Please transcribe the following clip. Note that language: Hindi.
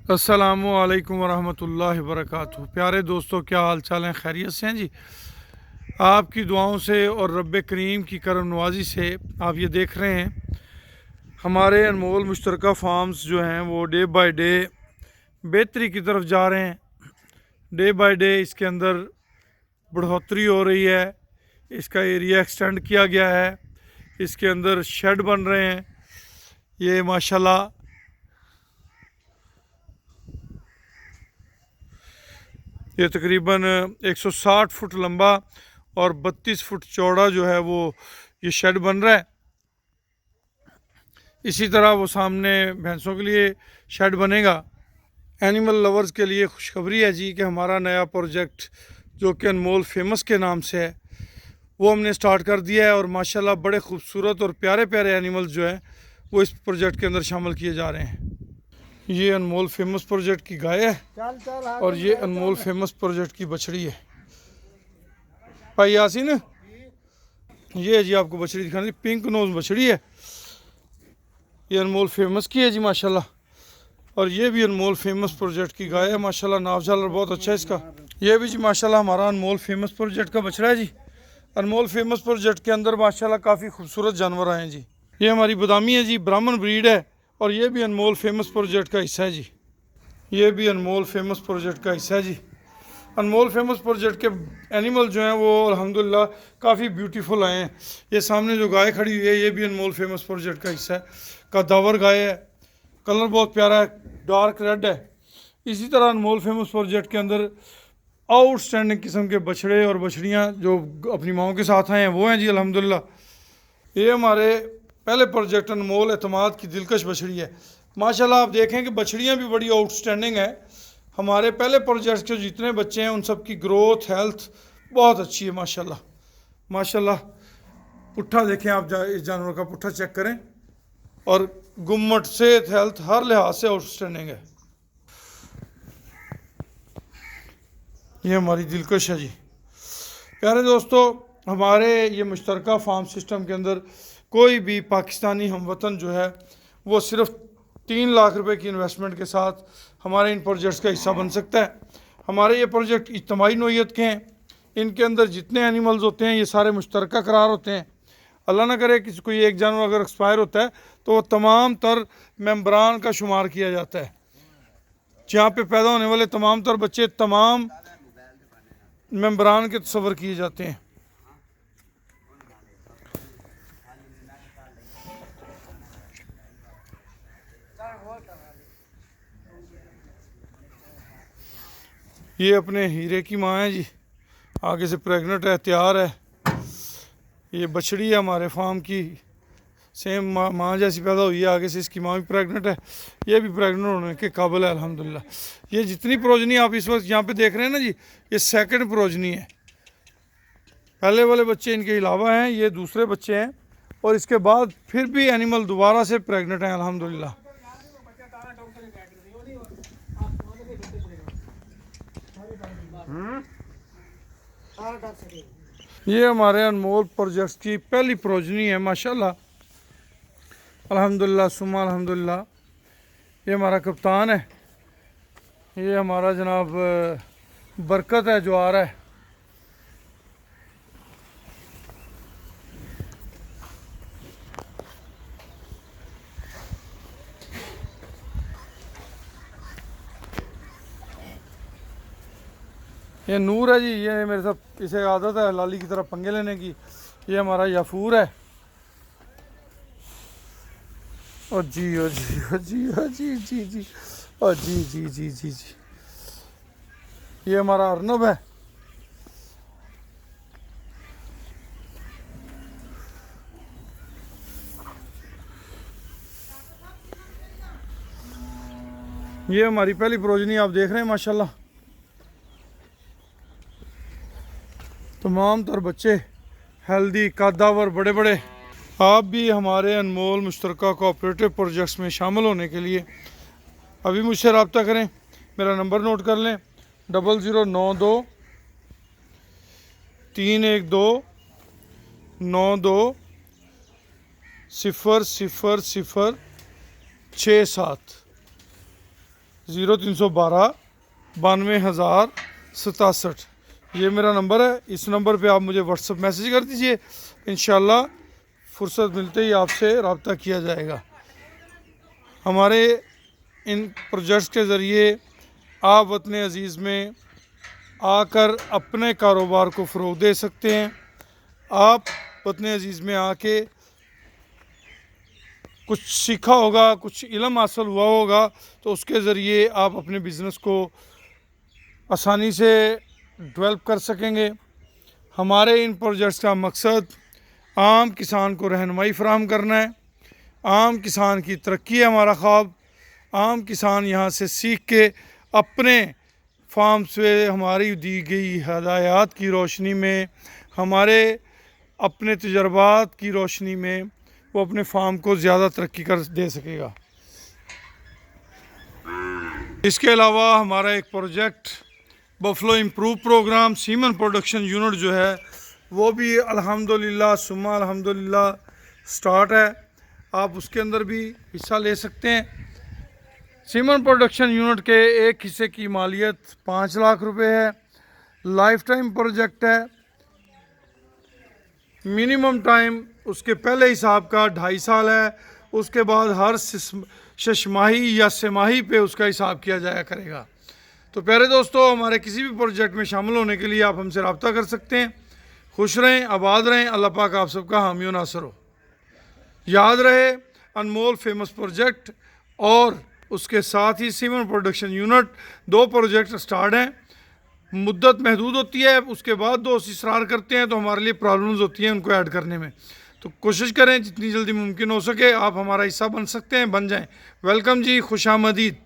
अस्सलामुअलैकुम वरहमतुल्लाहि वबरकातुहू। प्यारे दोस्तों, क्या हाल चाल हैं? खैरियत से हैं जी? आपकी दुआओं से और रब्बे करीम की करम नवाजी से आप ये देख रहे हैं हमारे अनमोल मुश्तरका फार्म्स जो हैं वो डे बाय डे बेहतरी की तरफ जा रहे हैं। डे बाय डे इसके अंदर बढ़ोतरी हो रही है। इसका एरिया एक्सटेंड किया गया है। इसके अंदर शेड बन रहे हैं। ये माशाल्लाह ये तकरीबन 160 फुट लंबा और 32 फुट चौड़ा जो है वो ये शेड बन रहा है। इसी तरह वो सामने भैंसों के लिए शेड बनेगा। एनिमल लवर्स के लिए खुशखबरी है जी कि हमारा नया प्रोजेक्ट जो कि अनमोल फेमस के नाम से है वो हमने स्टार्ट कर दिया है और माशाल्लाह बड़े खूबसूरत और प्यारे प्यारे एनिमल्स जो हैं वो इस प्रोजेक्ट के अंदर शामिल किए जा रहे हैं। ये अनमोल फेमस प्रोजेक्ट की गाय है और ये अनमोल फेमस प्रोजेक्ट की बछड़ी है। भाई यासीन, ये जी आपको बछड़ी दिखानी, पिंक नोज बछड़ी है। ये अनमोल फेमस की है जी माशाल्लाह। और ये भी अनमोल फेमस प्रोजेक्ट की गाय है माशाल्लाह। नाव झालर बहुत अच्छा है इसका। ये भी जी माशाल्लाह हमारा अनमोल फेमस प्रोजेक्ट का बछड़ा है जी। अनमोल फेमस प्रोजेक्ट के अंदर माशाल्लाह काफ़ी खूबसूरत जानवर आए हैं जी। ये हमारी बदामी है जी, ब्राह्मण ब्रीड है और ये भी अनमोल फेमस प्रोजेक्ट का हिस्सा है जी। ये भी अनमोल फेमस प्रोजेक्ट का हिस्सा है जी। अनमोल फेमस प्रोजेक्ट के एनिमल जो हैं वो अल्हम्दुलिल्लाह काफ़ी ब्यूटीफुल आए हैं। ये सामने जो गाय खड़ी हुई है ये भी अनमोल फेमस प्रोजेक्ट का हिस्सा है। कद्दावर गाय है, कलर बहुत प्यारा है, डार्क रेड है। इसी तरह अनमोल फेमस प्रोजेक्ट के अंदर आउटस्टैंडिंग किस्म के बछड़े और बछड़ियाँ जो अपनी माओं के साथ आए हैं वो हैं जी अल्हम्दुलिल्लाह। ये हमारे पहले प्रोजेक्ट अनमोल एतमाद की दिलकश बछड़ी है माशाल्लाह। आप देखें कि बछड़ियाँ भी बड़ी आउटस्टैंडिंग है। हमारे पहले प्रोजेक्ट के जितने बच्चे हैं उन सब की ग्रोथ हेल्थ बहुत अच्छी है माशाल्लाह माशाल्लाह। पुट्ठा देखें आप, इस जानवर का पुट्ठा चेक करें और गुम्मट सेहत हेल्थ हर लिहाज से आउटस्टैंडिंग है। ये हमारी दिलकश है जी। प्यारे दोस्तों, हमारे ये मुश्तरका फार्म सिस्टम के अंदर कोई भी पाकिस्तानी हमवतन जो है वो सिर्फ 3 लाख रुपए की इन्वेस्टमेंट के साथ हमारे इन प्रोजेक्ट्स का हिस्सा बन सकता है। हमारे ये प्रोजेक्ट इज्तमाही नोयत के हैं। इनके अंदर जितने एनिमल्स होते हैं ये सारे मुश्तरका करार होते हैं। अल्लाह ना करे किसी कोई एक जानवर अगर एक्सपायर होता है तो वो तमाम तर मेम्बरान का शुमार किया जाता है। जहाँ पे पैदा होने वाले तमाम तर बच्चे तमाम मेम्बरान के तस्वर किए जाते हैं। ये अपने हीरे की माँ है जी, आगे से प्रेग्नेंट है, तैयार है। ये बछड़ी है हमारे फार्म की, सेम माँ जैसी पैदा हुई है। आगे से इसकी माँ भी प्रेग्नेंट है, ये भी प्रेग्नेंट होने के काबिल है अल्हम्दुलिल्लाह। ये जितनी प्रोजनी आप इस वक्त यहाँ पे देख रहे हैं ना जी, ये सेकंड प्रोजनी है। पहले वाले बच्चे इनके अलावा हैं, ये दूसरे बच्चे हैं और इसके बाद फिर भी एनिमल दोबारा से प्रेग्नेंट हैं अल्हम्दुलिल्लाह। ये हमारे अनमोल प्रोजेक्ट्स की पहली प्रोजनी है माशाल्लाह अल्हम्दुलिल्लाह सुम्मा अल्हम्दुलिल्लाह। ये हमारा कप्तान है, ये हमारा जनाब बरकत है जो आ रहा है। ये नूर है जी, ये मेरे साथ इसे आदत है लाली की तरह पंगे लेने की। ये हमारा याफूर है। ओ जी ओ जी ओ जी ओ जी जी जी ओ जी जी जी जी जी। ये हमारा अर्नब है। ये हमारी पहली प्रोजनी आप देख रहे हैं माशाल्लाह। तमाम तर बच्चे हेल्दी कद्दावर बड़े बड़े। आप भी हमारे अनमोल मुश्तरका कोऑपरेटिव प्रोजेक्ट्स में शामिल होने के लिए अभी मुझसे रब्ता करें। मेरा नंबर नोट कर लें, 0092 312 92 00 007। 0312 92,067। ये मेरा नंबर है। इस नंबर पे आप मुझे व्हाट्सअप मैसेज कर दीजिए, इंशाल्लाह फुर्सत मिलते ही आपसे रब्ता किया जाएगा। हमारे इन प्रोजेक्ट्स के ज़रिए आप वतन अज़ीज़ में आकर अपने कारोबार को फ़रोग़ दे सकते हैं। आप वतन अज़ीज़ में आके कुछ सीखा होगा, कुछ इल्म हासिल हुआ होगा, तो उसके ज़रिए आप अपने बिज़नेस को आसानी से डेवलप कर सकेंगे। हमारे इन प्रोजेक्ट्स का मकसद आम किसान को रहनुमाई फ़राहम करना है। आम किसान की तरक्की है हमारा ख्वाब। आम किसान यहाँ से सीख के अपने फार्म से हमारी दी गई हदायत की रोशनी में, हमारे अपने तजर्बात की रोशनी में वो अपने फार्म को ज़्यादा तरक्की कर दे सकेगा। इसके अलावा हमारा एक project buffalo improve programme semen production unit जो है वो भी अल्हम्दुलिल्लाह सुम्मा अल्हम्दुलिल्लाह स्टार्ट है। आप उसके अंदर भी हिस्सा ले सकते हैं। सीमन प्रोडक्शन यूनिट के एक हिस्से की मालियत 5 लाख रुपए है। लाइफ टाइम प्रोजेक्ट है। मिनिमम टाइम उसके पहले हिसाब का 2.5 साल है। उसके बाद हर शशमाही या सेमाही पे उसका हिसाब किया जाया करेगा। तो प्यारे दोस्तों, हमारे किसी भी प्रोजेक्ट में शामिल होने के लिए आप हमसे रब्ता कर सकते हैं। खुश रहें, आबाद रहें। अल्लाह पाक आप सबका हामी व नासर हो। याद रहे, अनमोल फेमस प्रोजेक्ट और उसके साथ ही सीमन प्रोडक्शन यूनिट, 2 प्रोजेक्ट स्टार्ट हैं। मुद्दत महदूद होती है, उसके बाद दोस्त इसरार करते हैं तो हमारे लिए प्रॉब्लम्स होती हैं उनको ऐड करने में। तो कोशिश करें जितनी जल्दी मुमकिन हो सके आप हमारा हिस्सा बन सकते हैं, बन जाएं। वेलकम जी, खुशामदीद।